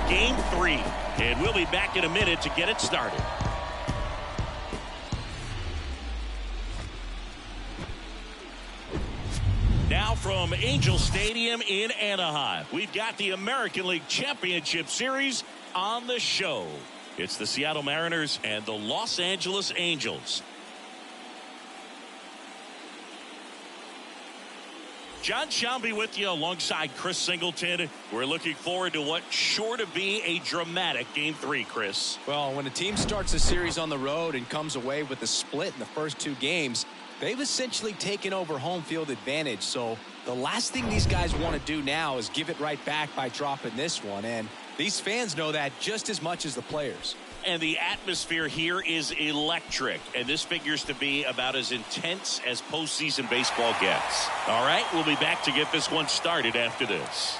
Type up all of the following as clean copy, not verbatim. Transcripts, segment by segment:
Game 3. And we'll be back in a minute to get it started. Now from Angel Stadium in Anaheim, we've got the American League Championship Series on the show. It's the Seattle Mariners and the Los Angeles Angels. John Shelby with you alongside Chris Singleton. We're looking forward to what's sure to be a dramatic Game 3, Chris. Well, when a team starts a series on the road and comes away with a split in the first 2 games, they've essentially taken over home field advantage. So the last thing these guys want to do now is give it right back by dropping this one. And these fans know that just as much as the players. And the atmosphere here is electric. And this figures to be about as intense as postseason baseball gets. All right, we'll be back to get this one started after this.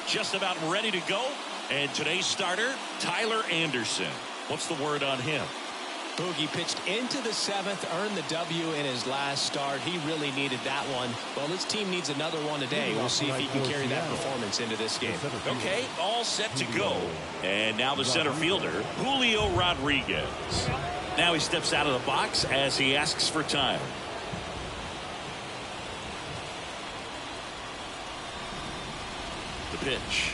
Just about ready to go. And today's starter, Tyler Anderson. What's the word on him? Boogie pitched into the 7th, earned the W in his last start. He really needed that one. Well, his team needs another one today. We'll see if he can carry that performance into this game. Okay, all set to go. And now the center fielder, Julio Rodriguez. Now he steps out of the box as he asks for time. The pitch.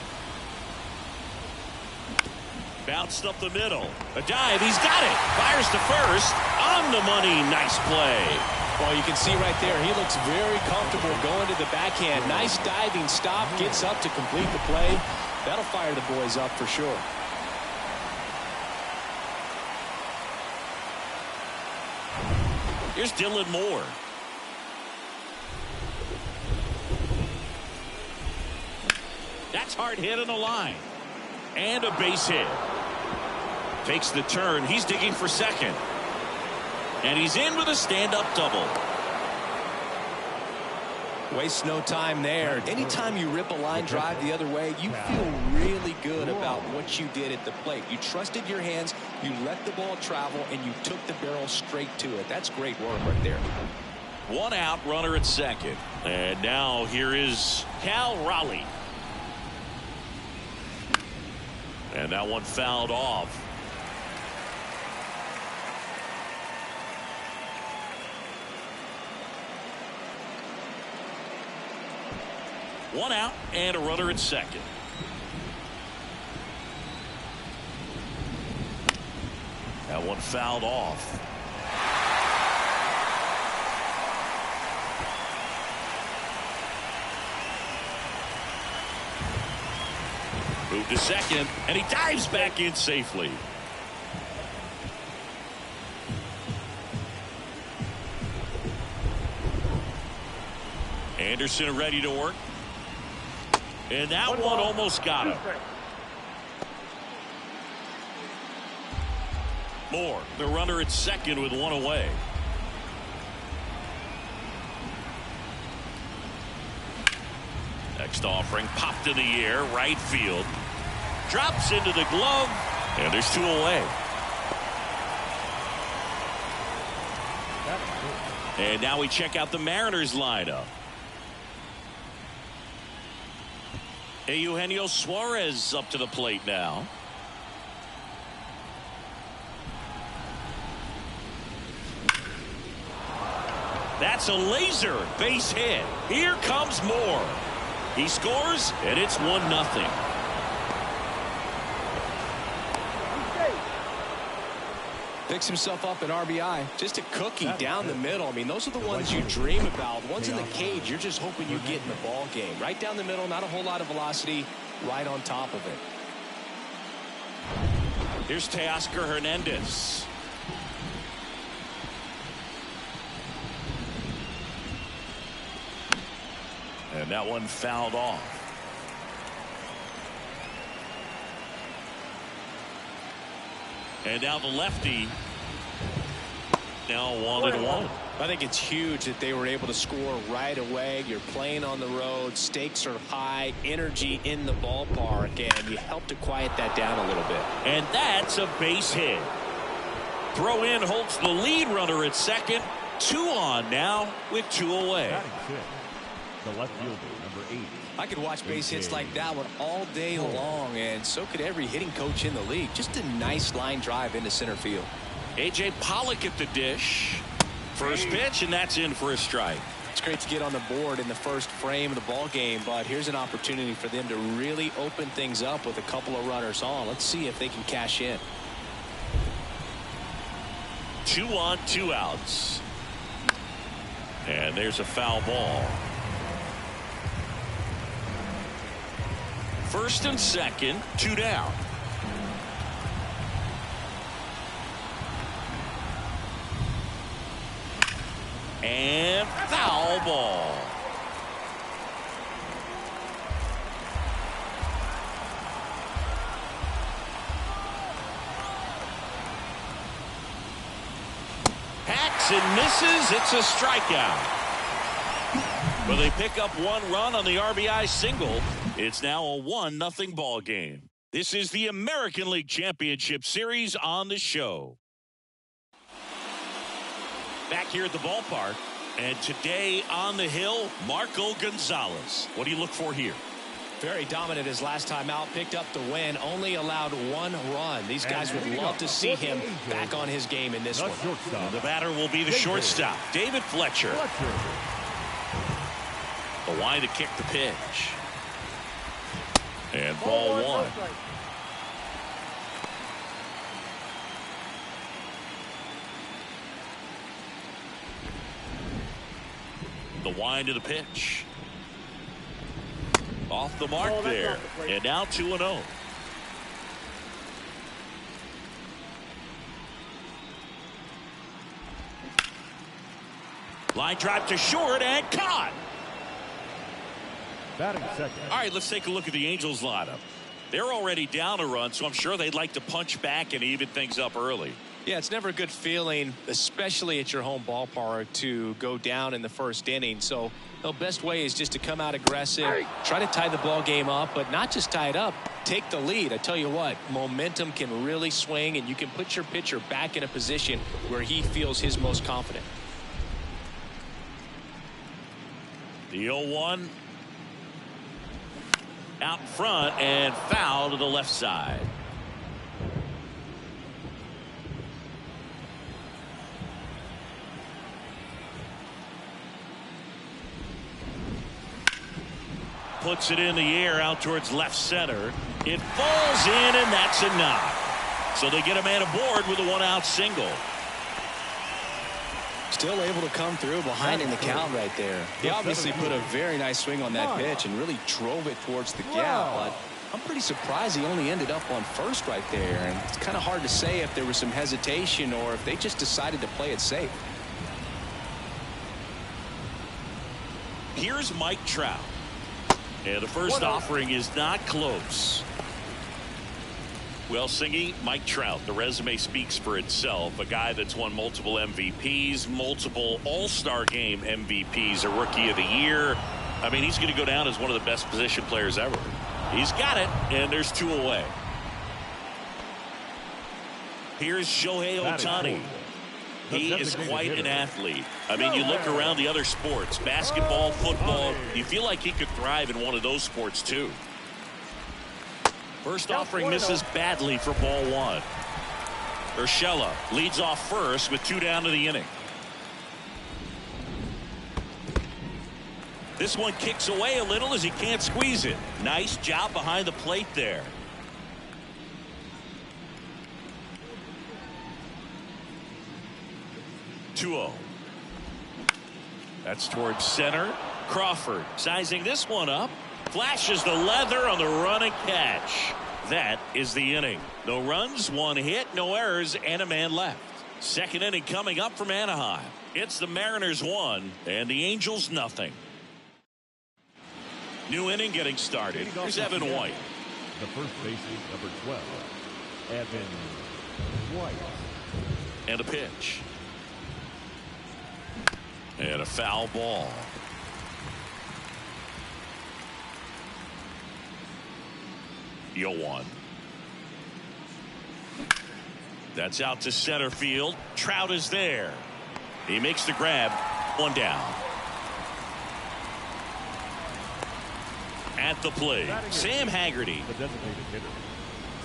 Bounced up the middle. A dive. He's got it. Fires to first. On the money. Nice play. Well, you can see right there, he looks very comfortable going to the backhand. Nice diving stop. Gets up to complete the play. That'll fire the boys up for sure. Here's Dylan Moore. That's hard hit on the line. And a base hit. Takes the turn. He's digging for second. And he's in with a stand-up double. Waste no time there. Anytime you rip a line drive the other way, you feel really good about what you did at the plate. You trusted your hands, you let the ball travel, and you took the barrel straight to it. That's great work right there. 1 out, runner at second. And now here is Cal Raleigh. And that one fouled off. One out and a runner at second. That one fouled off. Moved to second, and he dives back in safely. Anderson ready to work. And that one almost got him. Moore, the runner at second with one away. Next offering popped in the air, right field. Drops into the glove, and there's 2 away. And now we check out the Mariners lineup. Eugenio Suarez up to the plate now. That's a laser base hit. Here comes Moore. He scores, and it's 1-0. Picks himself up an RBI. Just a cookie down the middle. I mean, those are the ones you dream about. The ones in the cage, you're just hoping you get in the ball game. Right down the middle, not a whole lot of velocity, right on top of it. Here's Teoscar Hernandez. And that one fouled off. And now the lefty. now 1-1. I think it's huge that they were able to score right away. You're playing on the road. Stakes are high. Energy in the ballpark. And you help to quiet that down a little bit. And that's a base hit. Throw in holds the lead runner at second. 2 on now with 2 away. The left fielder, number 8. I could watch base hits like that one all day long, and so could every hitting coach in the league. Just a nice line drive into center field. A.J. Pollock at the dish. First pitch, and that's in for a strike. It's great to get on the board in the first frame of the ball game, but here's an opportunity for them to really open things up with a couple of runners on. Let's see if they can cash in. 2 on, 2 outs. And there's a foul ball. First and second, 2 down. And foul ball. Hacks and misses. It's a strikeout. Well, they pick up 1 run on the RBI single. It's now a 1-0 ball game. This is the American League Championship Series on the show. Back here at the ballpark, and today on the hill, Marco Gonzalez. What do you look for here? Very dominant his last time out, picked up the win, only allowed 1 run. These guys would love to see him back on his game in this one. And the batter will be the shortstop, David Fletcher. The wind to kick the pitch. And ball 1. The wind to the pitch. Off the mark there. And now 2-0. Line drive to short and caught. Batting second. All right, let's take a look at the Angels lineup. They're already down a run, so I'm sure they'd like to punch back and even things up early. Yeah, it's never a good feeling, especially at your home ballpark, to go down in the first inning. So the best way is just to come out aggressive, try to tie the ball game up, but not just tie it up, take the lead. I tell you what, momentum can really swing, and you can put your pitcher back in a position where he feels his most confident. The 0-1. Out front and foul to the left side. Puts it in the air out towards left center. It falls in, and that's a knock. So they get a man aboard with a 1-out single. Still able to come through behind in the count right there. He obviously put a very nice swing on that pitch and really drove it towards the gap, but I'm pretty surprised he only ended up on first right there, and it's kind of hard to say if there was some hesitation or if they just decided to play it safe. Here's Mike Trout. And the first offering is not close. Well, Singy, Mike Trout, the resume speaks for itself. A guy that's won multiple MVPs, multiple All-Star Game MVPs, a Rookie of the Year. I mean, he's going to go down as one of the best position players ever. He's got it, and there's 2 away. Here's Shohei Ohtani. He is quite an athlete. I mean, you look around the other sports, basketball, football, you feel like he could thrive in one of those sports, too. First offering misses badly for ball 1. Urshela leads off first with 2 down to the inning. This one kicks away a little as he can't squeeze it. Nice job behind the plate there. (2-0). That's towards center. Crawford sizing this one up. Flashes the leather on the run and catch. That is the inning. No runs, 1 hit, no errors, and a man left. Second inning coming up from Anaheim. It's the Mariners 1 and the Angels nothing. New inning getting started. Here's Evan White. The first baseman, number 12, Evan White. And a pitch. And a foul ball. Yoan. That's out to center field. Trout is there. He makes the grab. One down. At the plate, Sam Haggerty. The designated hitter,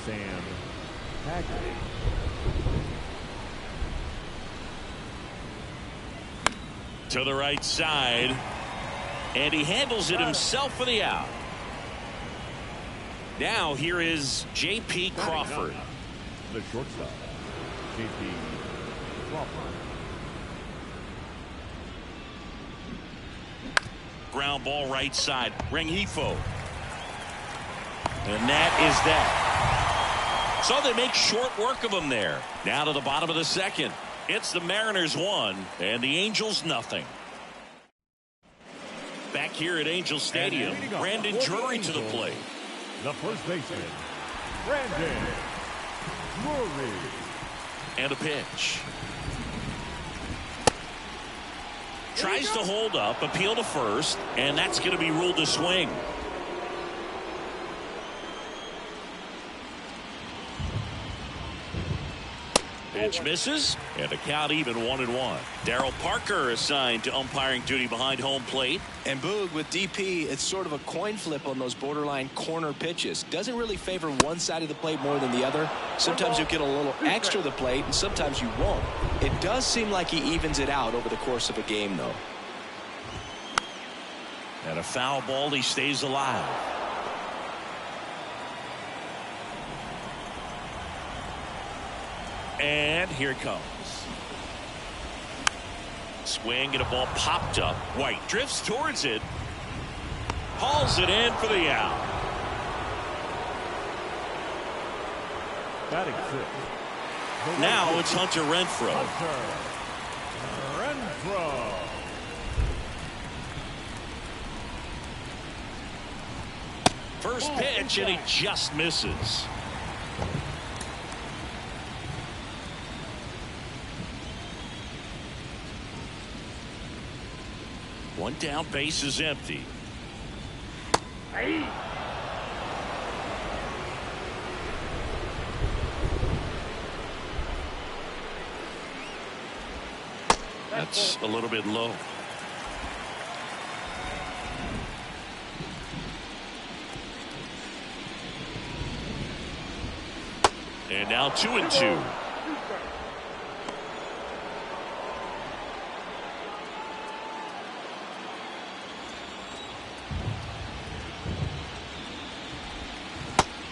Sam Haggerty. To the right side. And he handles it himself for the out. Now here is J.P. Crawford. The shortstop, J.P. Crawford. Ground ball right side. Rengifo. And that is that. So they make short work of him there. Now to the bottom of the second. It's the Mariners 1 and the Angels nothing. Back here at Angel Stadium, Brandon Drury to the plate. The first baseman, Brandon Drury. And a pitch. Tries to hold up, appeal to first, and that's going to be ruled a swing. Pitch misses, and the count even 1-1. Darryl Parker assigned to umpiring duty behind home plate. And Boog, with DP, it's sort of a coin flip on those borderline corner pitches. Doesn't really favor one side of the plate more than the other. Sometimes you'll get a little extra the plate, and sometimes you won't. It does seem like he evens it out over the course of a game, though. And a foul ball, he stays alive. And here it comes. Swing and a ball popped up. White drifts towards it. Hauls it in for the out. Batting sixth. Now it's Hunter Renfroe. Renfroe. First pitch, and he just misses. One down, base is empty. That's a little bit low. And now 2-2.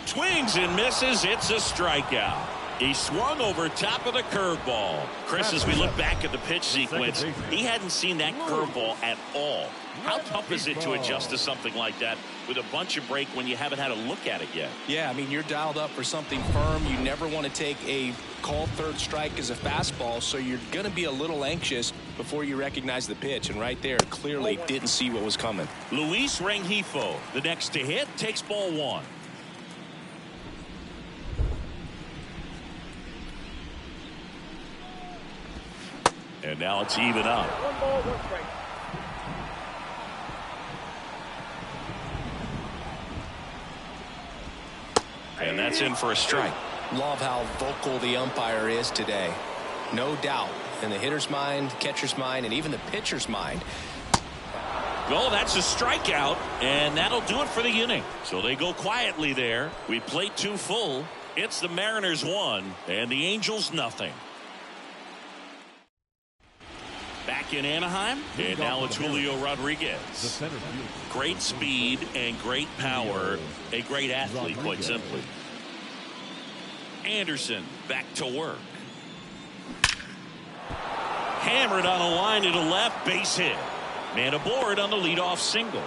Swings and misses. It's a strikeout. He swung over top of the curveball. Chris, as we look back at the pitch sequence, he hadn't seen that curveball at all. How tough is it to adjust to something like that with a bunch of break when you haven't had a look at it yet? Yeah, I mean, you're dialed up for something firm. You never want to take a called third strike as a fastball, so you're going to be a little anxious before you recognize the pitch. And right there, clearly didn't see what was coming. Luis Rengifo, the next to hit, takes ball one. And now it's even up. And that's in for a strike. Love how vocal the umpire is today. No doubt in the hitter's mind, catcher's mind, and even the pitcher's mind. Well, that's a strikeout, and that'll do it for the inning. So they go quietly there. We played two full. It's the Mariners 1 and the Angels nothing. Back in Anaheim, and now it's Julio Rodriguez. Great speed and great power. A great athlete, quite simply. Anderson back to work. Hammered on a line to the left, base hit. Man aboard on the leadoff single.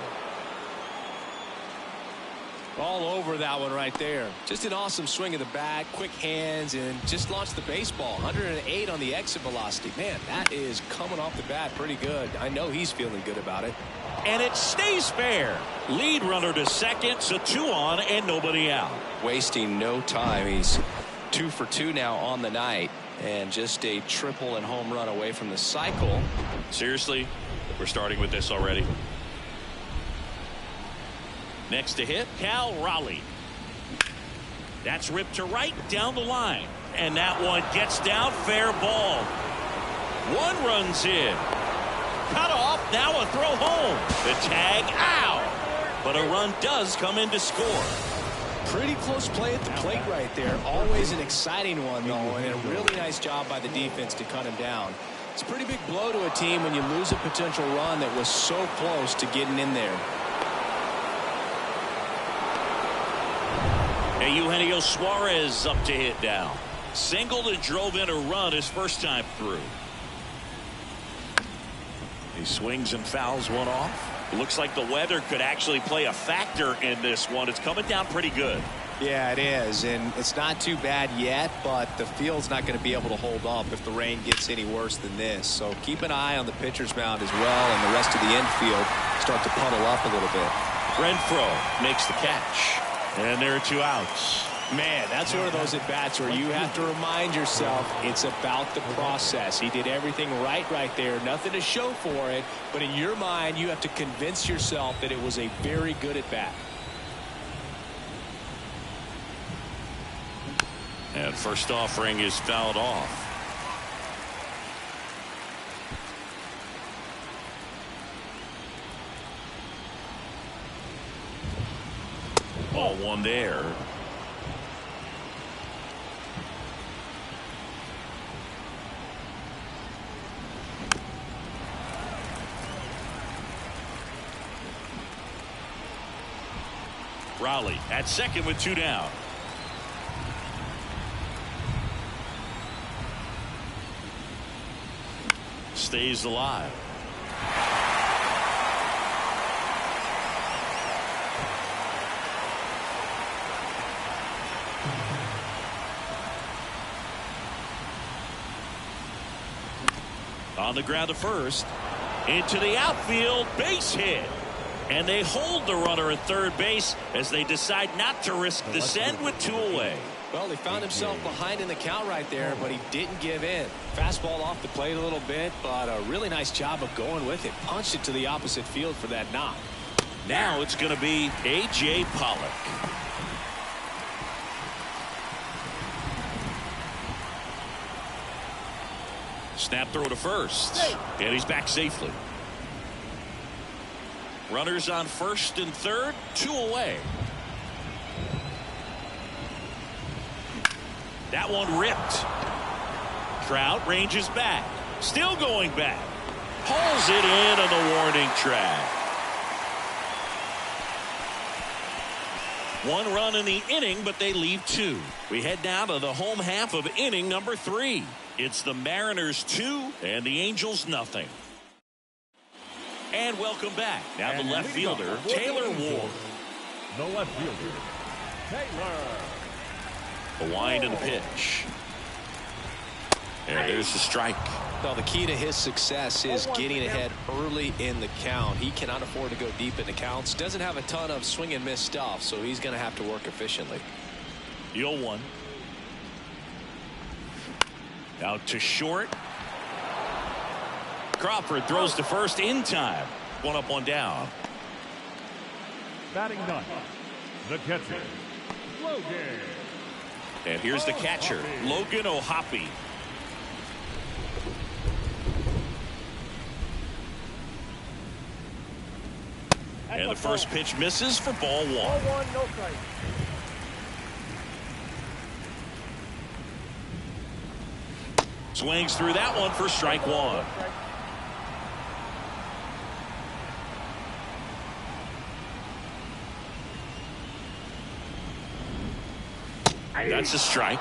All over that one right there. Just an awesome swing of the bat, quick hands, and just launched the baseball. 108 on the exit velocity. Man, that is coming off the bat pretty good. I know he's feeling good about it. And it stays fair. Lead runner to second, so 2 on and nobody out. Wasting no time. He's 2 for 2 now on the night, and just a triple and home run away from the cycle. Seriously, We're starting with this already. Next to hit, Cal Raleigh. That's ripped to right down the line. And that one gets down, fair ball. One runs in. Cut off, now a throw home. The tag, ow! But a run does come in to score. Pretty close play at the plate right there. Always an exciting one, though, and a really nice job by the defense to cut him down. It's a pretty big blow to a team when you lose a potential run that was so close to getting in there. And Eugenio Suarez up to hit now. Singled and drove in a run his first time through. He swings and fouls one off. It looks like the weather could actually play a factor in this one. It's coming down pretty good. Yeah, it is, and it's not too bad yet, but the field's not going to be able to hold up if the rain gets any worse than this. So keep an eye on the pitcher's mound as well, and the rest of the infield start to puddle up a little bit. Renfroe makes the catch, and there are 2 outs. Man, that's one of those at-bats where you have to remind yourself it's about the process. He did everything right there. Nothing to show for it, but in your mind, you have to convince yourself that it was a very good at-bat. And first offering is fouled off. Ball one there. Raleigh at second with 2 down. Stays alive. On the ground to first. Into the outfield. Base hit. And they hold the runner at third base as they decide not to risk the send with 2 away. Well, he found himself behind in the count right there, but he didn't give in. Fastball off the plate a little bit, but a really nice job of going with it. Punched it to the opposite field for that knock. Now it's going to be A.J. Pollock. Snap throw to first. And he's back safely. Runners on first and third, 2 away. That one ripped. Trout ranges back. Still going back. Pulls it in on the warning track. 1 run in the inning, but they leave 2. We head down to the home half of inning number 3. It's the Mariners 2 and the Angels nothing. And welcome back. Now the left fielder, Taylor Ward. The left fielder, Taylor. The wind and the pitch. And there's the strike. Well, the key to his success is getting ahead early in the count. He cannot afford to go deep in the counts. Doesn't have a ton of swing and miss stuff, so he's going to have to work efficiently. The 0-1. Out to short. Crawford throws to first in time. 1 up, 1 down. Batting ninth, the catcher, Logan. And here's the catcher, Logan O'Hoppe. And the first pitch misses for ball 1. Ball 1, no strike. Swings through that one for strike 1. That's a strike.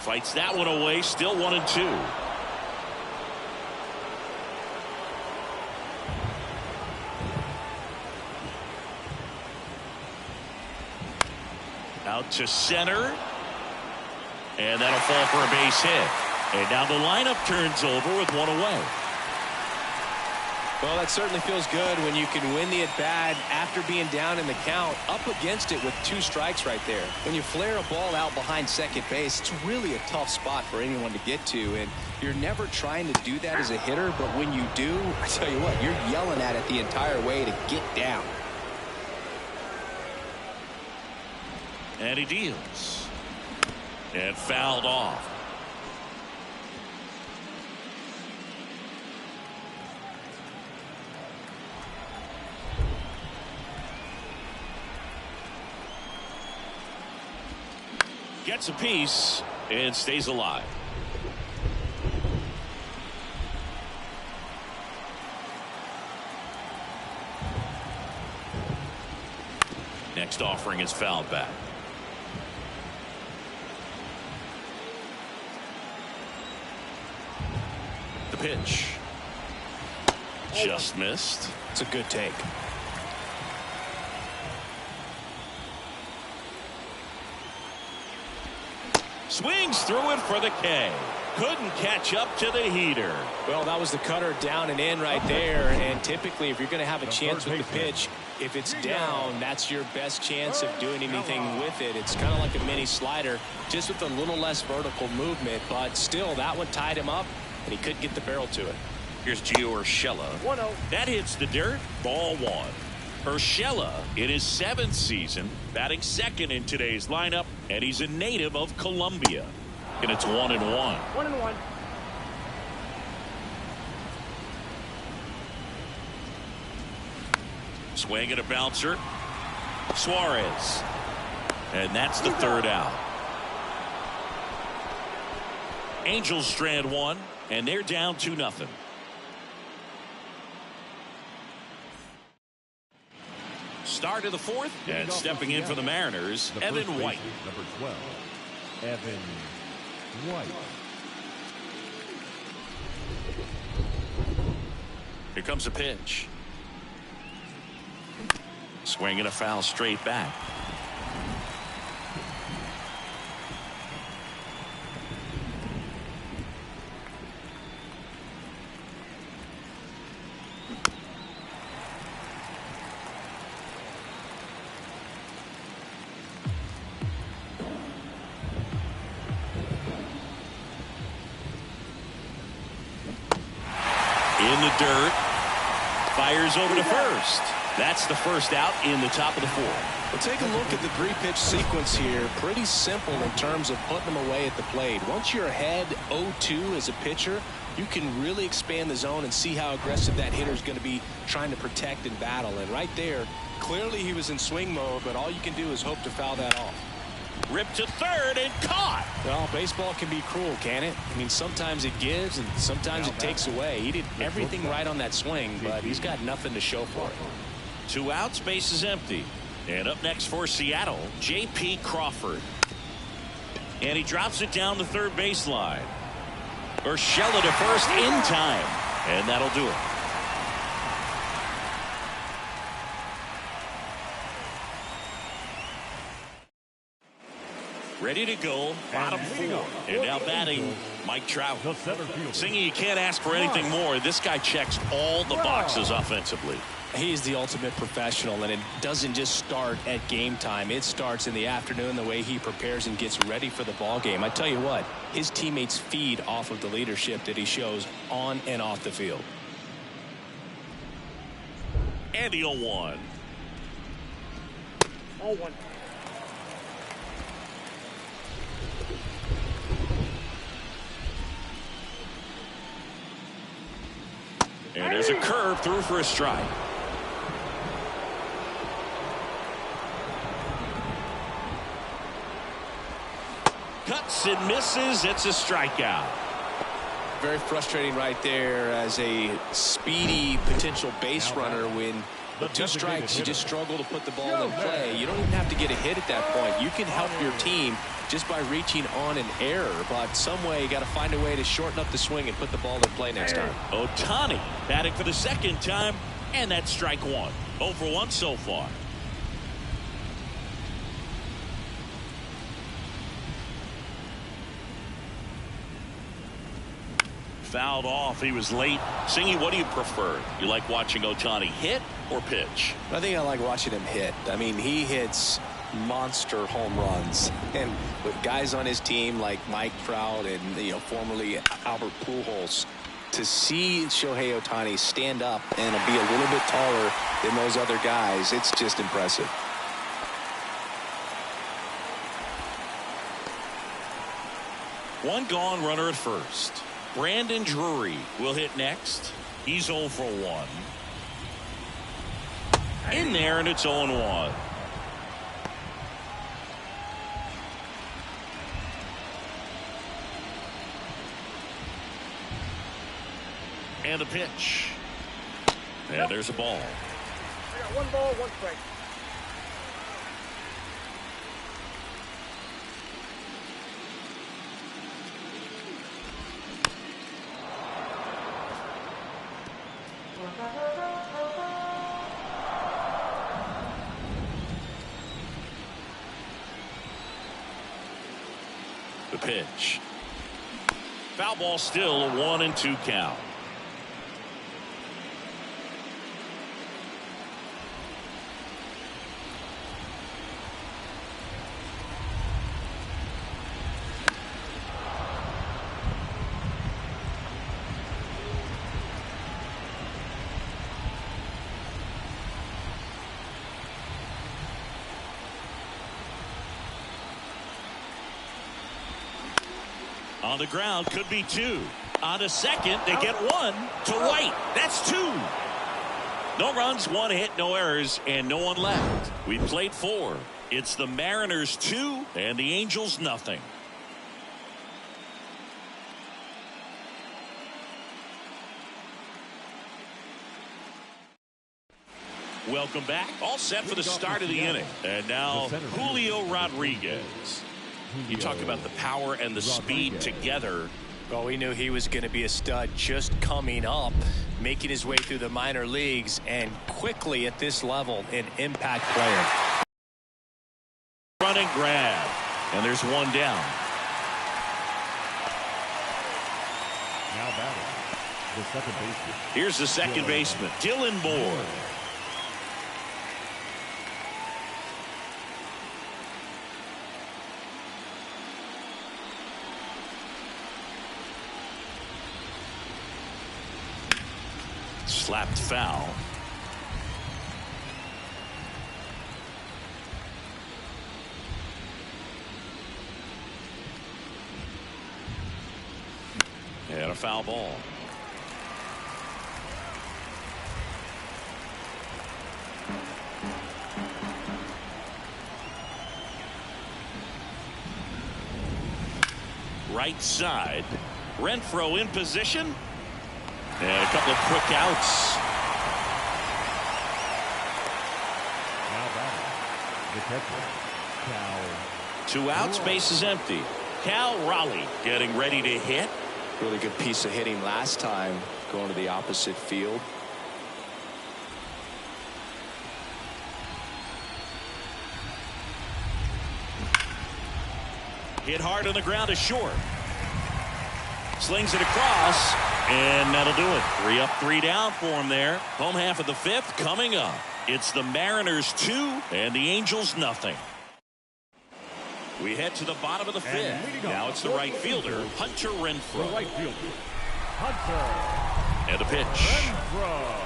Fights that one away. Still 1-2. Out to center. And that'll fall for a base hit. And now the lineup turns over with 1 away. Well, that certainly feels good when you can win the at-bat after being down in the count, up against it with 2 strikes right there. When you flare a ball out behind second base, it's really a tough spot for anyone to get to, and you're never trying to do that as a hitter, but when you do, I tell you what, you're yelling at it the entire way to get down. And he deals. And fouled off. Gets a piece and stays alive. Next offering is fouled back. The pitch. Just missed. It's a good take. Swings through it for the K. Couldn't catch up to the heater. Well, that was the cutter down and in right there. And typically, if you're going to have a chance with the pitch, if it's down, that's your best chance of doing anything with it. It's kind of like a mini slider, just with a little less vertical movement. But still, that one tied him up, and he couldn't get the barrel to it. Here's Gio Urshela. 1-0. That hits the dirt. Ball 1. Urshela in his 7th season, batting second in today's lineup, and he's a native of Colombia. And it's 1-1. 1-1. Swing and a bouncer. Suarez. And that's the 3rd out. Angels strand 1, and they're down 2-0. Start of the 4th, and stepping in for the Mariners, Evan White. Number 12, Evan White. Here comes a pitch. Swing and a foul straight back. In the dirt. Fires over to first. That's the 1st out in the top of the 4th. Well, take a look at the 3-pitch sequence here. Pretty simple in terms of putting them away at the plate. Once you're ahead 0-2 as a pitcher, you can really expand the zone and see how aggressive that hitter is going to be trying to protect and battle. And right there, clearly he was in swing mode, but all you can do is hope to foul that off. Ripped to 3rd and caught. Well, baseball can be cruel, can it? I mean, sometimes it gives and sometimes it takes away. He did everything right on that swing, but he's got nothing to show for it. 2 outs, base is empty. And up next for Seattle, J.P. Crawford. And he drops it down the 3rd baseline. Urshela to first in time. And that'll do it. Ready to go, bottom 4. And now batting, Mike Trout. The center fielder. Singy, you can't ask for anything more. This guy checks all the boxes offensively. He's the ultimate professional, and it doesn't just start at game time. It starts in the afternoon, the way he prepares and gets ready for the ball game. I tell you what, his teammates feed off of the leadership that he shows on and off the field. And the 0-1. 0-1. And there's a curve through for a strike. Cuts and misses. It's a strikeout. Very frustrating right there as a speedy potential base runner. When with 2 strikes, you just struggle to put the ball in play. You don't even have to get a hit at that point. You can help your team just by reaching on an error, but some way you got to find a way to shorten up the swing and put the ball in play next time. Ohtani batting for the 2nd time, and that's strike 1. 0 for 1 so far. Fouled off. He was late. Singy, what do you prefer? You like watching Ohtani hit or pitch? I think I like watching him hit. I mean, he hits monster home runs, and with guys on his team like Mike Trout and formerly Albert Pujols, to see Shohei Ohtani stand up and be a little bit taller than those other guys, it's just impressive. One gone, runner at first. Brandon Drury will hit next. He's 0 for 1. In there, and it's 0-1. And a pitch. And there's a ball. I got 1 ball, 1 strike. The pitch. Foul ball, still a 1-2 count. On the ground, could be 2. On to second, they get 1 to White. That's 2. No runs, 1 hit, no errors, and no one left. We played 4. It's the Mariners 2 and the Angels nothing. Welcome back. All set for the start of the inning. And now Julio Rodriguez. You talk about the power and the speed together. Well, we knew he was going to be a stud just coming up, making his way through the minor leagues, and quickly at this level, an impact player. Run and grab. And there's 1 down. Now batting, the second baseman. Here's the second baseman, Dylan Moore. Slapped foul. And a foul ball. Right side. Renfroe in position. And a couple of quick outs. Now batting, the catcher, Cal. 2 outs, base is empty. Cal Raleigh getting ready to hit. Really good piece of hitting last time, going to the opposite field. Hit hard on the ground is short. Slings it across, and that'll do it. 3 up, 3 down for him there. Home half of the 5th coming up. It's the Mariners 2 and the Angels nothing. We head to the bottom of the 5th. Now it's the right fielder, Hunter Renfroe. The right fielder, Hunter. And a pitch. Renfroe.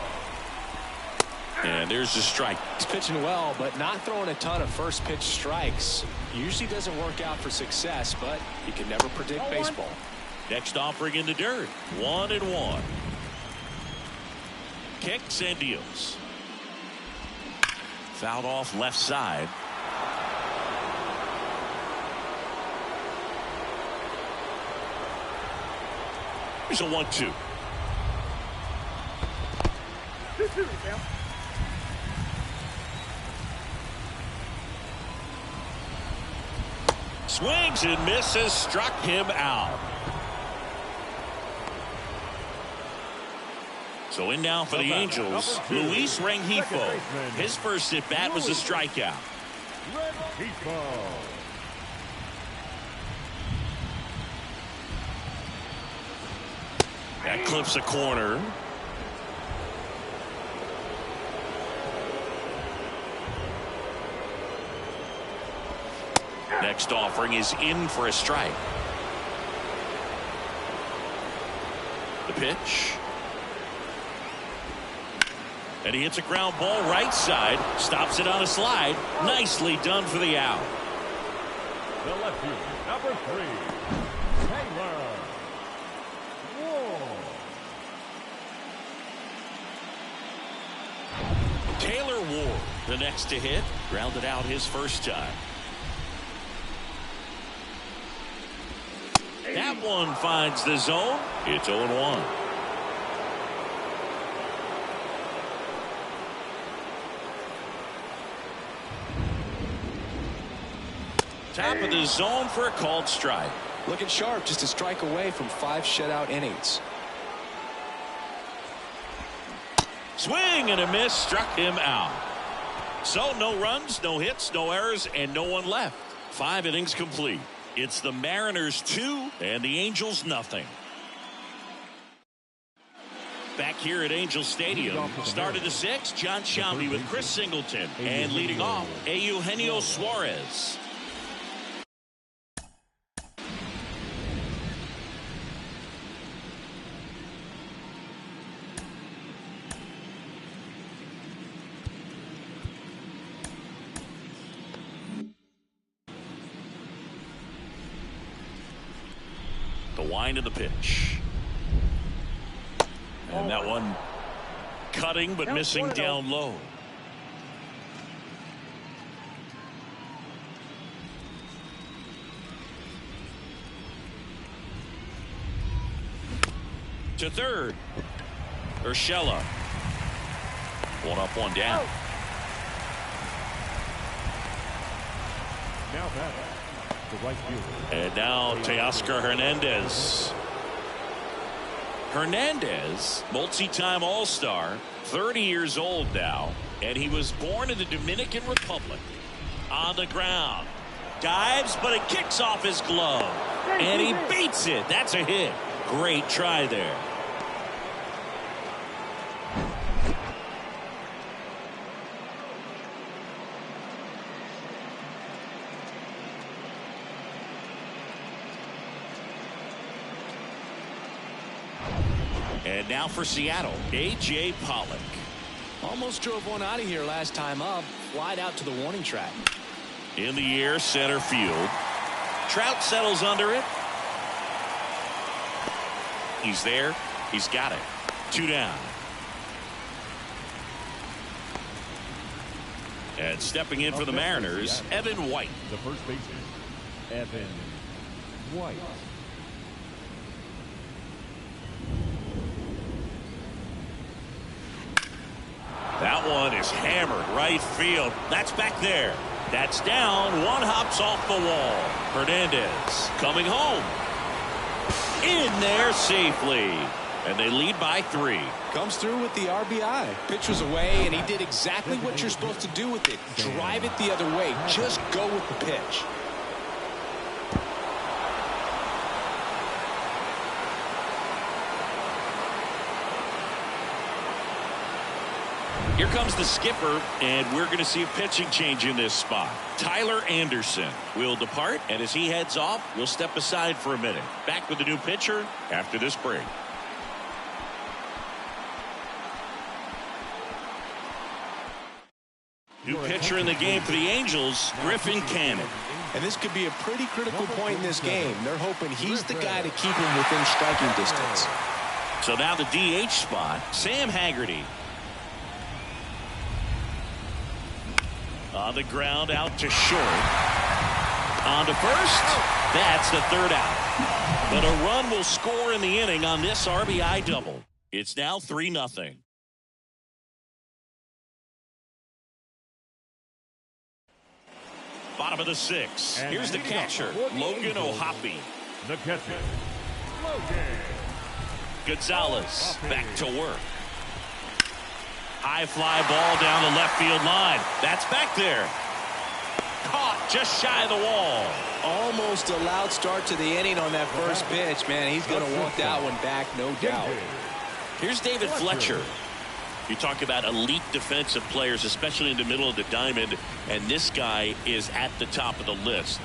And there's the strike. He's pitching well, but not throwing a ton of first pitch strikes. Usually doesn't work out for success, but you can never predict baseball. Next offering in the dirt. 1-1. Kicks and deals. Fouled off left side. Here's a 1-2. Swings and misses, struck him out. So in now for the Angels, Luis Rengifo. His first at bat was a strikeout. Rengifo. That clips a corner. Next offering is in for a strike. The pitch. And he hits a ground ball right side. Stops it on a slide. Nicely done for the out. The left fielder, number 3, Taylor Ward. Taylor Ward, the next to hit. Grounded out his first time. That one finds the zone. It's 0-1. Top of the zone for a called strike. Looking sharp, just a strike away from 5 shutout innings. Swing and a miss, struck him out. So no runs, no hits, no errors, and no one left. 5 innings complete. It's the Mariners 2 and the Angels nothing. Back here at Angel Stadium, started the 6th, John Sciambi with Chris Singleton, and leading off, Eugenio Suarez. The wind of the pitch. And that one cutting but missing down low. To third. Urshela. One up, one down. Now back. The right fielder. And now Teoscar Hernandez. Hernandez, multi-time All-Star, 30 years old now, and he was born in the Dominican Republic. On the ground. Dives, but it kicks off his glove. And he beats it. That's a hit. Great try there. And now for Seattle, A.J. Pollock. Almost drove one out of here last time up. Flied out to the warning track. In the air, center field. Trout settles under it. He's there. He's got it. 2 down. And stepping in for the Mariners, Evan White. The first baseman, Evan White. That one is hammered right field. That's back there. That's down. One hops off the wall. Hernandez coming home. In there safely. And they lead by 3. Comes through with the RBI. Pitch was away, and he did exactly what you're supposed to do with it. Drive it the other way. Just go with the pitch. Here comes the skipper, and we're going to see a pitching change in this spot. Tyler Anderson will depart, and as he heads off, we'll step aside for a minute. Back with the new pitcher after this break. New pitcher in the game for the Angels, Griffin Cannon. And this could be a pretty critical point in this game. They're hoping he's the guy to keep him within striking distance. So now the DH spot, Sam Haggerty. On the ground, out to short. On to first. That's the third out. But a run will score in the inning on this RBI double. It's now 3-0. Bottom of the 6th. Here's the catcher, Logan O'Hoppe. The catcher, Logan. Gonzalez back to work. High fly ball down the left field line. That's back there. Caught just shy of the wall. Almost a loud start to the inning on that first pitch. Man, he's going to want that one back, no doubt. Here's David Fletcher. You talk about elite defensive players, especially in the middle of the diamond, and this guy is at the top of the list.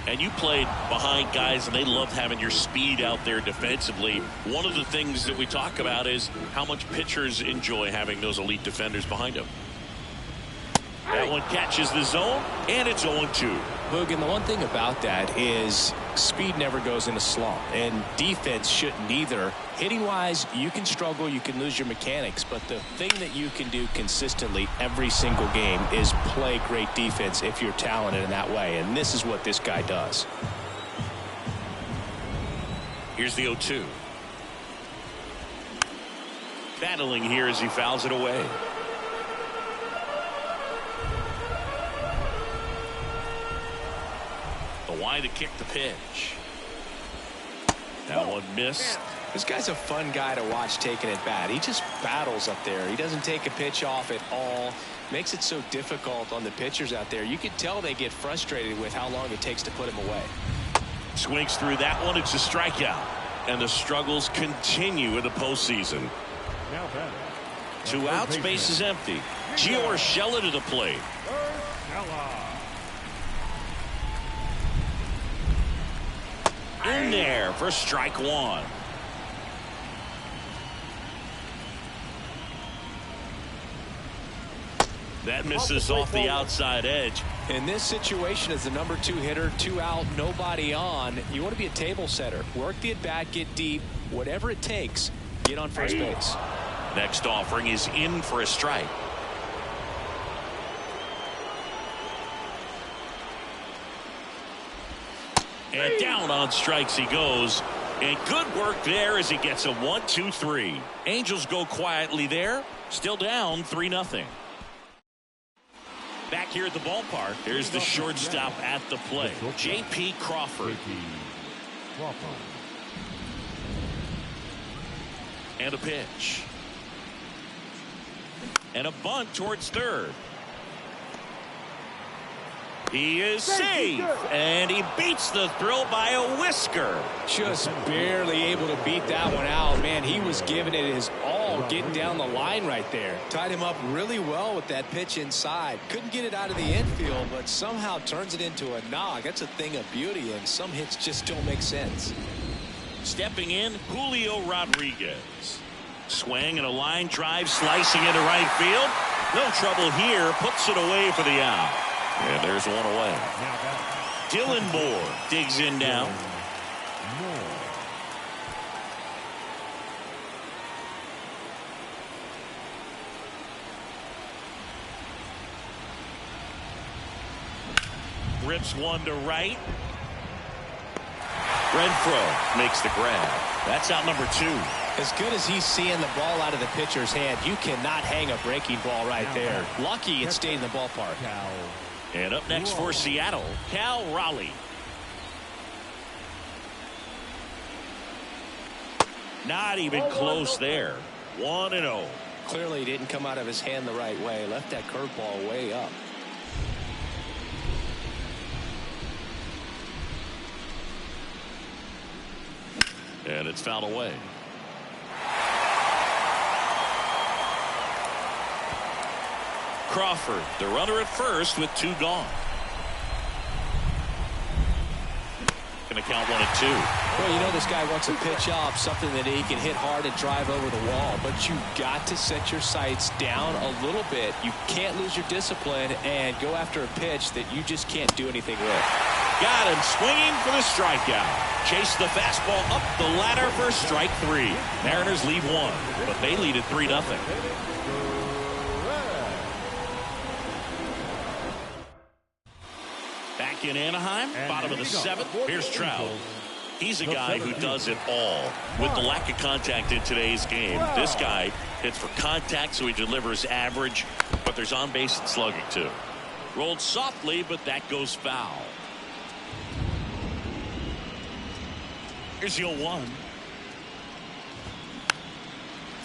And you played behind guys, and they love having your speed out there defensively. One of the things that we talk about is how much pitchers enjoy having those elite defenders behind them. That one catches the zone, and it's 0-2. Boog, and the one thing about that is speed never goes in a slump, and defense shouldn't either. Hitting-wise, you can struggle, you can lose your mechanics, but the thing that you can do consistently every single game is play great defense if you're talented in that way, and this is what this guy does. Here's the 0-2. Battling here as he fouls it away. Why to kick the pitch. That one missed. This guy's a fun guy to watch taking at bat. He just battles up there. He doesn't take a pitch off at all. Makes it so difficult on the pitchers out there. You can tell they get frustrated with how long it takes to put him away. Swings through that one. It's a strikeout. And the struggles continue in the postseason. 2 outs, base is empty. Gio Urshela to the plate. In there for strike 1. That misses off the outside edge. In this situation, as the number 2 hitter, 2 out, nobody on, you want to be a table setter. Work the at bat, get deep, whatever it takes, get on first base. Next offering is in for a strike. And down on strikes he goes. And good work there as he gets a 1-2-3. Angels go quietly there. Still down 3-0. Back here at the ballpark, there's the shortstop at the plate, J.P. Crawford. And a pitch. And a bunt towards third. He is safe, and he beats the throw by a whisker. Just barely able to beat that one out. Man, he was giving it his all, getting down the line right there. Tied him up really well with that pitch inside. Couldn't get it out of the infield, but somehow turns it into a knock. That's a thing of beauty, and some hits just don't make sense. Stepping in, Julio Rodriguez. Swing and a line drive, slicing into right field. No trouble here, puts it away for the out. And there's one away. Dylan Moore digs in now. Rips one to right. Renfroe makes the grab. That's out number 2. As good as he's seeing the ball out of the pitcher's hand, you cannot hang a breaking ball right there. Lucky it stayed in the ballpark. And up next for Seattle, Cal Raleigh. Not even close there. 1-0. Clearly didn't come out of his hand the right way. Left that curveball way up. And it's fouled away. Crawford, the runner at first with 2 gone. Going to count 1-2. Well, you know this guy wants a pitch off, something that he can hit hard and drive over the wall. But you got to set your sights down a little bit. You can't lose your discipline and go after a pitch that you just can't do anything with. Got him swinging for the strikeout. Chase the fastball up the ladder for strike 3. Mariners lead 1, but they lead at 3-0. Back in Anaheim, bottom of the 7th. Here's Trout. He's a guy who does it all. With the lack of contact in today's game, this guy hits for contact, so he delivers average, but there's on base and slugging too. Rolled softly, but that goes foul. Here's the 0-1.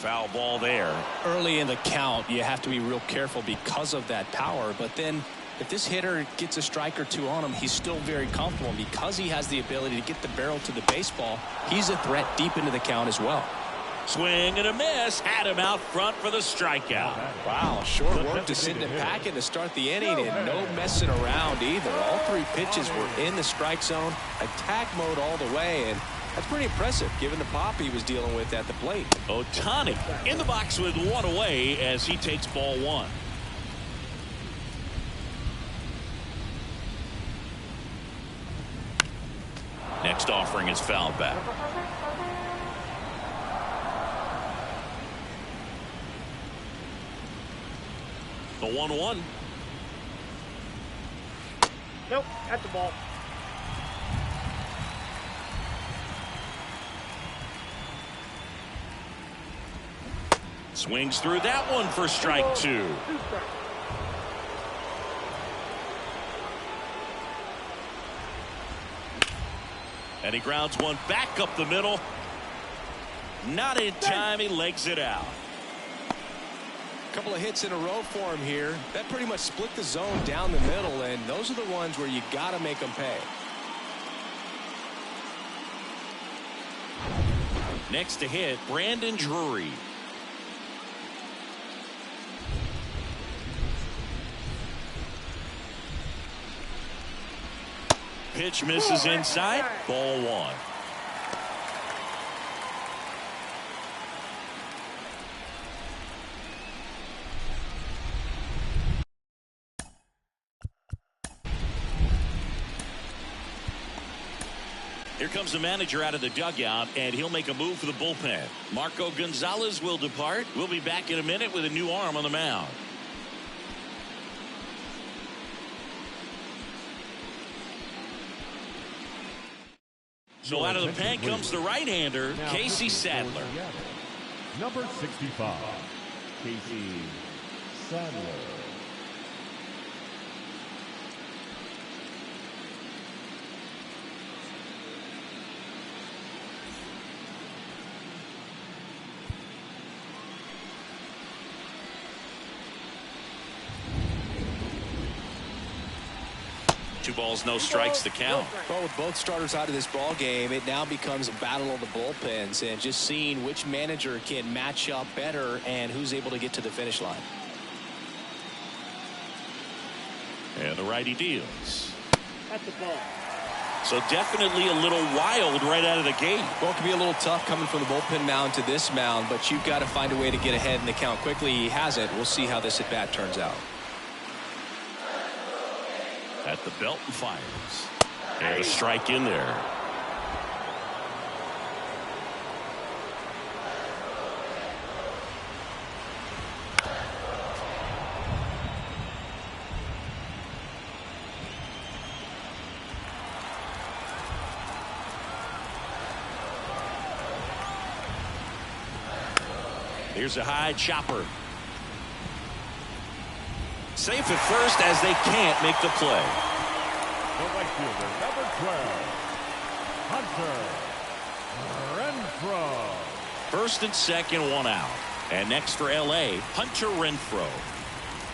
Foul ball there. Early in the count, you have to be real careful because of that power. But then if this hitter gets a strike or two on him, he's still very comfortable. And because he has the ability to get the barrel to the baseball, he's a threat deep into the count as well. Swing and a miss. Had him out front for the strikeout. Wow, short work to send him packing to start the inning, and no messing around either. All three pitches were in the strike zone, attack mode all the way, and that's pretty impressive given the pop he was dealing with at the plate. Ohtani in the box with one away as he takes ball one. Next offering is fouled back. The 1-1. Nope, at the ball. Swings through that one for strike two. And he grounds one back up the middle. Not in time. He legs it out. Couple of hits in a row for him here. That pretty much split the zone down the middle, and those are the ones where you got to make them pay. Next to hit, Brandon Drury. Pitch misses inside. Ball one. Here comes the manager out of the dugout, and he'll make a move for the bullpen. Marco Gonzalez will depart. We'll be back in a minute with a new arm on the mound. So out of the pen comes the right-hander, Casey Sadler. Number 65, Casey Sadler. Two balls, no strikes to count. Well, with both starters out of this ball game, it now becomes a battle of the bullpens and just seeing which manager can match up better and who's able to get to the finish line. And the righty deals. At the ball. So definitely a little wild right out of the gate. Well, it can be a little tough coming from the bullpen mound to this mound, but you've got to find a way to get ahead in the count quickly. He hasn't. We'll see how this at bat turns out. At the belt and fires. And a strike in there. Here's a high chopper. Safe at first as they can't make the play. The right fielder, number 12, Hunter Renfroe. First and second, one out. And next for L.A., Hunter Renfroe.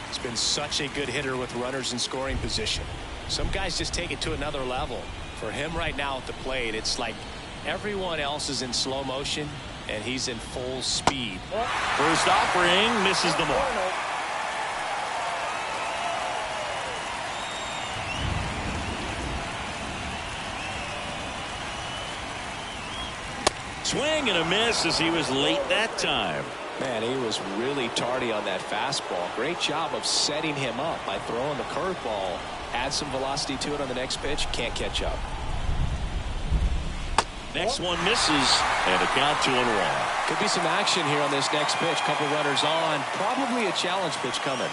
He's been such a good hitter with runners in scoring position. Some guys just take it to another level. For him right now at the plate, it's like everyone else is in slow motion, and he's in full speed. First offering misses the mark. Swing and a miss as he was late that time. Man, he was really tardy on that fastball. Great job of setting him up by throwing the curveball. Add some velocity to it on the next pitch. Can't catch up. Next one misses, and a count 2-1. Could be some action here on this next pitch. Couple runners on. Probably a challenge pitch coming.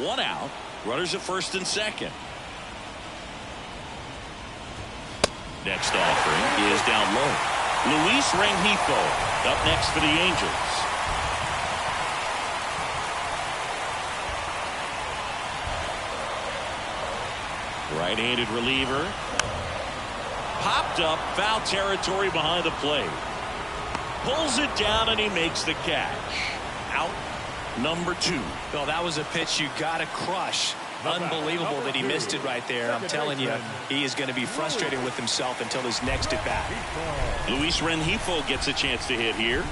One out. Runners at first and second. Next offering is down low. Luis Rengifo up next for the Angels. Right-handed reliever. Popped up, foul territory behind the plate. Pulls it down and he makes the catch. Out number 2. Well, that was a pitch you got to crush. Unbelievable that he missed it right there. I'm telling you, he is going to be frustrated with himself until his next at bat. Luis Rengifo gets a chance to hit here.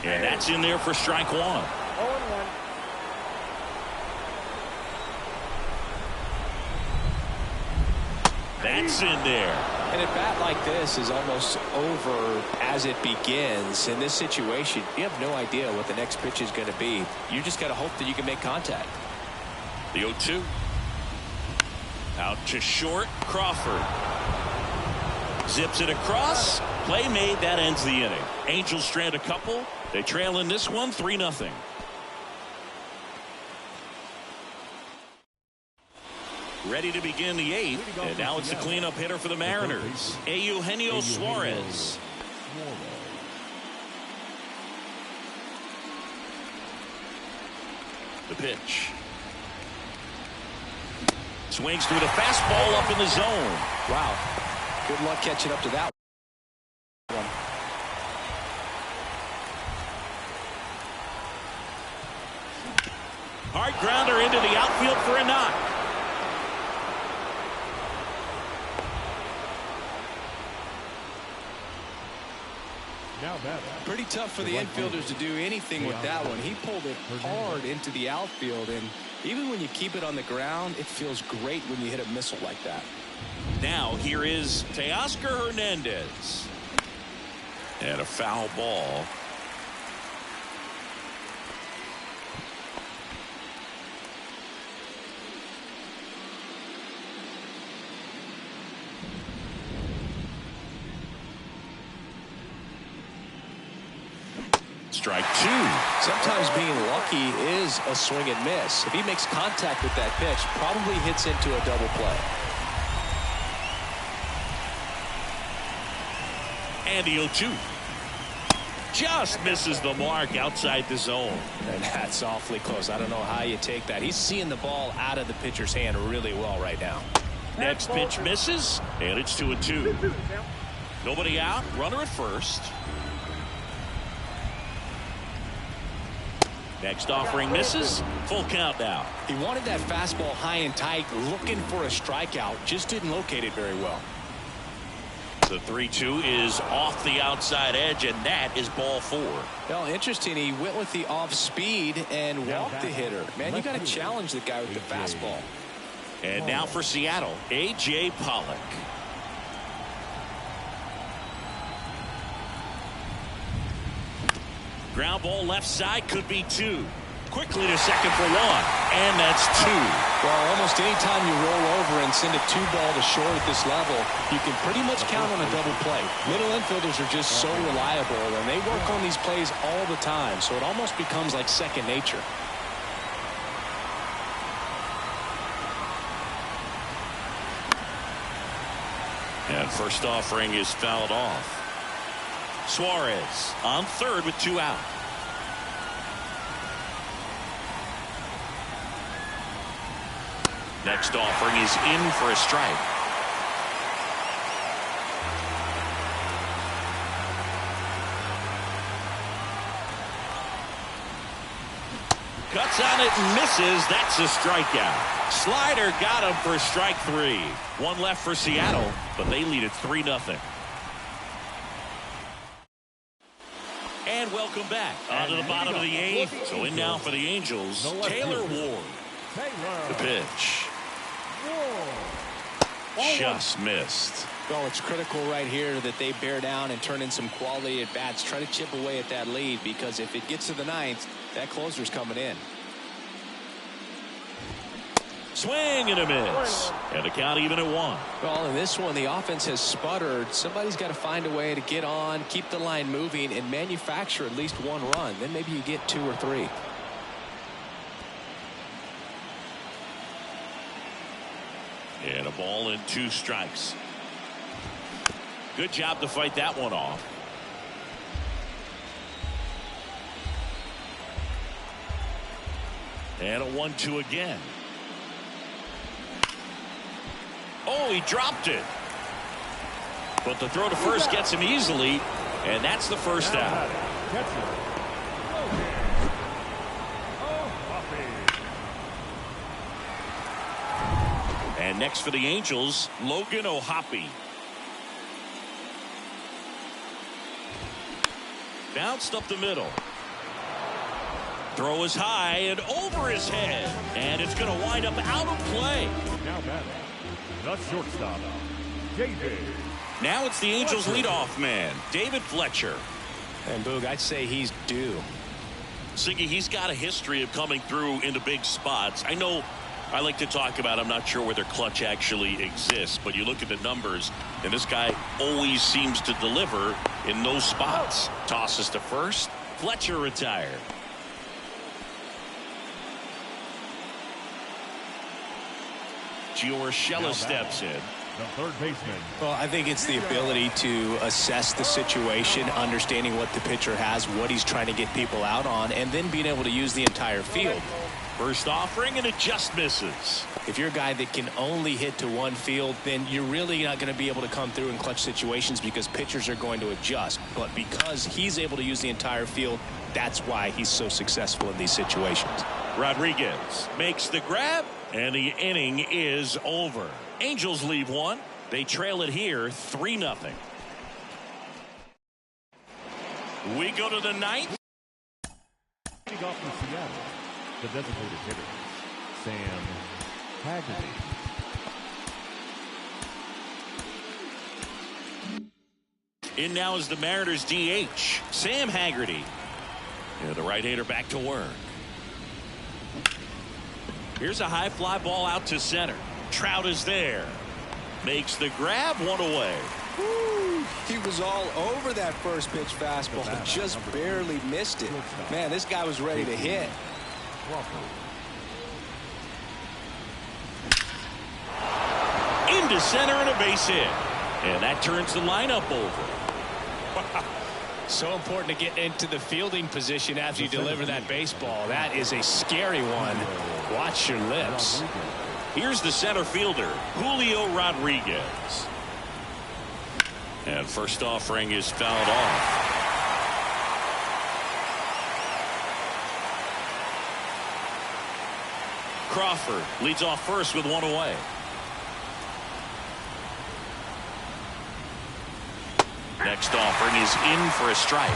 And that's in there for strike 1. That's in there. And a bat like this is almost over as it begins. In this situation, you have no idea what the next pitch is going to be. You just got to hope that you can make contact. The 0-2. Out to short. Crawford zips it across. Play made. That ends the inning. Angels strand a couple. They trail in this one 3-0. Ready to begin the 8th, and now it's the cleanup hitter for the Mariners, Eugenio Suarez. The pitch. Swings through the fastball up in the zone. Wow. Good luck catching up to that one. Hard grounder into the outfield for a knock. Pretty tough for the infielders to do anything with that one. He pulled it hard into the outfield, and even when you keep it on the ground, it feels great when you hit a missile like that. Now here is Teoscar Hernandez. And a foul ball. Strike 2. Sometimes being lucky is a swing and miss. If he makes contact with that pitch, probably hits into a double play. And the 0-2. Just misses the mark outside the zone. And that's awfully close. I don't know how you take that. He's seeing the ball out of the pitcher's hand really well right now. Next pitch misses, and it's 2-2. Nobody out, runner at first. Next offering misses. Full count now. He wanted that fastball high and tight, looking for a strikeout. Just didn't locate it very well. The 3-2 is off the outside edge, and that is ball 4. Well, interesting. He went with the off speed and walked the hitter. Man, you got to challenge the guy with the fastball. And now for Seattle, A.J. Pollock. Ground ball left side, could be 2. Quickly to second for 1, and that's 2. Well, almost any time you roll over and send a 2-ball to short at this level, you can pretty much count on a double play. Middle infielders are just so reliable, and they work on these plays all the time, so it almost becomes like second nature. And first offering is fouled off. Suarez on third with 2 out. Next offering is in for a strike. Cuts on it and misses. That's a strikeout. Slider got him for strike 3. 1 left for Seattle, but they lead it 3-0. And welcome back. On to the bottom of the 8th. So in now for the Angels, Taylor Ward. The pitch. Just missed. Well, it's critical right here that they bear down and turn in some quality at bats. Try to chip away at that lead, because if it gets to the 9th, that closer's coming in. Swing and a miss. And the count even at 1. Well, in this one, the offense has sputtered. Somebody's got to find a way to get on, keep the line moving, and manufacture at least 1 run. Then maybe you get 2 or 3. And a ball and 2 strikes. Good job to fight that one off. And a 1-2 again. Oh, he dropped it. But the throw to first gets him easily, and that's the first out. And next for the Angels, Logan O'Hoppe. Bounced up the middle. Throw is high and over his head. And it's going to wind up out of play. Now batting, the shortstop, David. Now it's the Angels leadoff man, David Fletcher. And Boog, I'd say he's due. Siggy, he's got a history of coming through into big spots. I know I like to talk about, I'm not sure whether clutch actually exists, but you look at the numbers, and this guy always seems to deliver in those spots. Tosses to first. Fletcher retired. Gio Urshela steps in. The third baseman. Well, I think it's the ability to assess the situation, understanding what the pitcher has, what he's trying to get people out on, and then being able to use the entire field. First offering, and it just misses. If you're a guy that can only hit to one field, then you're really not going to be able to come through in clutch situations because pitchers are going to adjust. But because he's able to use the entire field, that's why he's so successful in these situations. Rodriguez makes the grab, and the inning is over. Angels leave one. They trail it here 3-0. We go to the ninth. Leading off for Seattle, the designated hitter, Sam Haggerty. In now is the Mariners DH, Sam Haggerty. The right-hander back to work. Here's a high fly ball out to center. Trout is there. Makes the grab, one away. Woo, he was all over that first pitch fastball, just barely missed it. Man, this guy was ready to hit. Into center and a base hit. And that turns the lineup over. So important to get into the fielding position after you deliver that baseball. That is a scary one. Watch your lips. Here's the center fielder, Julio Rodriguez. And first offering is fouled off. Crawford leads off first with one away. Next offering is in for a strike.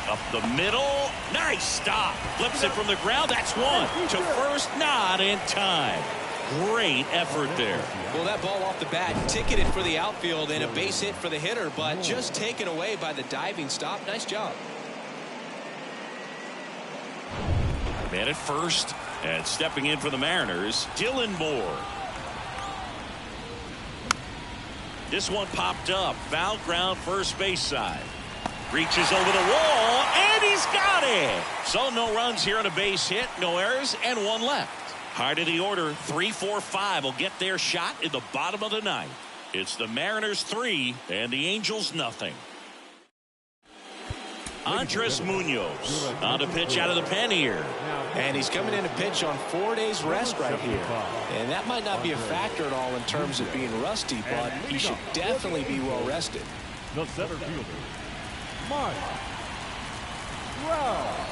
Up the middle. Nice stop. Flips it from the ground. That's one. To first, not in time. Great effort there. Well, that ball off the bat ticketed for the outfield and a base hit for the hitter, but just taken away by the diving stop. Nice job. Man at first, and stepping in for the Mariners, Dylan Moore. This one popped up. Foul ground first base side. Reaches over the wall, and he's got it. So no runs here on a base hit, no errors, and one left. Hard of the order, 3-4-5 will get their shot in the bottom of the ninth. It's the Mariners 3 and the Angels nothing. Andres Munoz on to pitch out of the pen here. And he's coming in to pitch on 4 days rest right here. And that might not be a factor at all in terms of being rusty, but he should definitely be well rested. The center fielder, Mike Trout.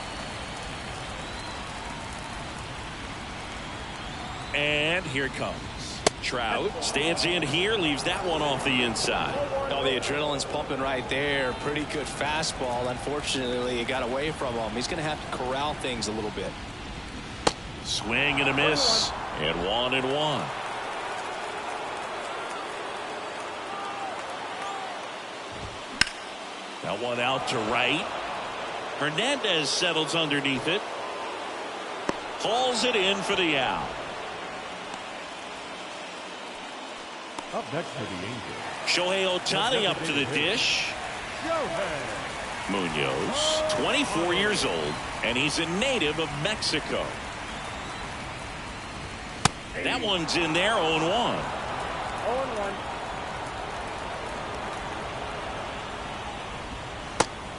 And here it comes. Trout stands in here, leaves that one off the inside. Oh, the adrenaline's pumping right there. Pretty good fastball. Unfortunately, it got away from him. He's going to have to corral things a little bit. Swing and a miss. And 1-1. That one out to right. Hernandez settles underneath it. Hauls it in for the out. Up next for the Angels, Shohei Ohtani up to the dish. Munoz, 24 years old, and he's a native of Mexico. That one's in there, 0-1. 0-1.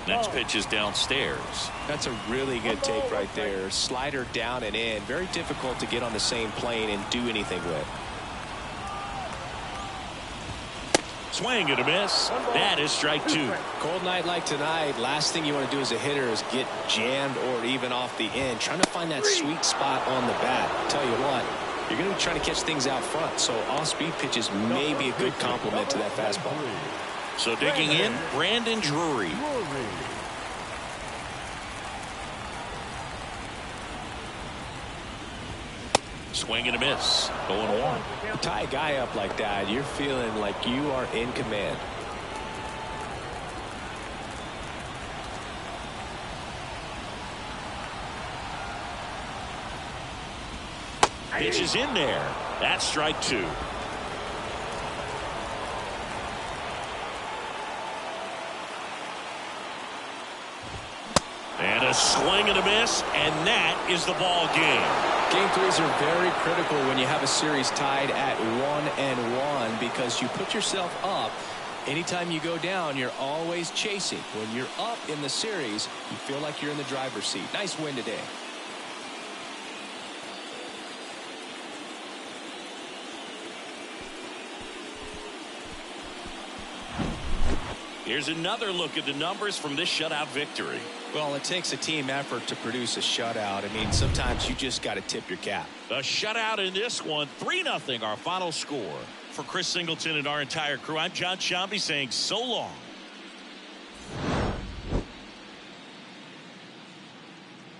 Next pitch is downstairs. That's a really good take right there. Slider down and in. Very difficult to get on the same plane and do anything with. Swing and a miss. That is strike 2. Cold night like tonight, last thing you want to do as a hitter is get jammed or even off the end. Trying to find that sweet spot on the bat. I'll tell you what, you're going to be trying to catch things out front, so off-speed pitches may be a good complement to that fastball. So digging in, Brandon Drury. Swing and a miss. 0-1. You tie a guy up like that, you're feeling like you are in command. Pitch is in there. That's strike 2. And a swing and a miss, and that is the ball game. Game threes are very critical when you have a series tied at 1-1 because you put yourself up. Anytime you go down, you're always chasing. When you're up in the series, you feel like you're in the driver's seat. Nice win today. Here's another look at the numbers from this shutout victory. Well, it takes a team effort to produce a shutout. I mean, sometimes you just got to tip your cap. The shutout in this one, 3-0 our final score. For Chris Singleton and our entire crew, I'm John Shambi saying so long.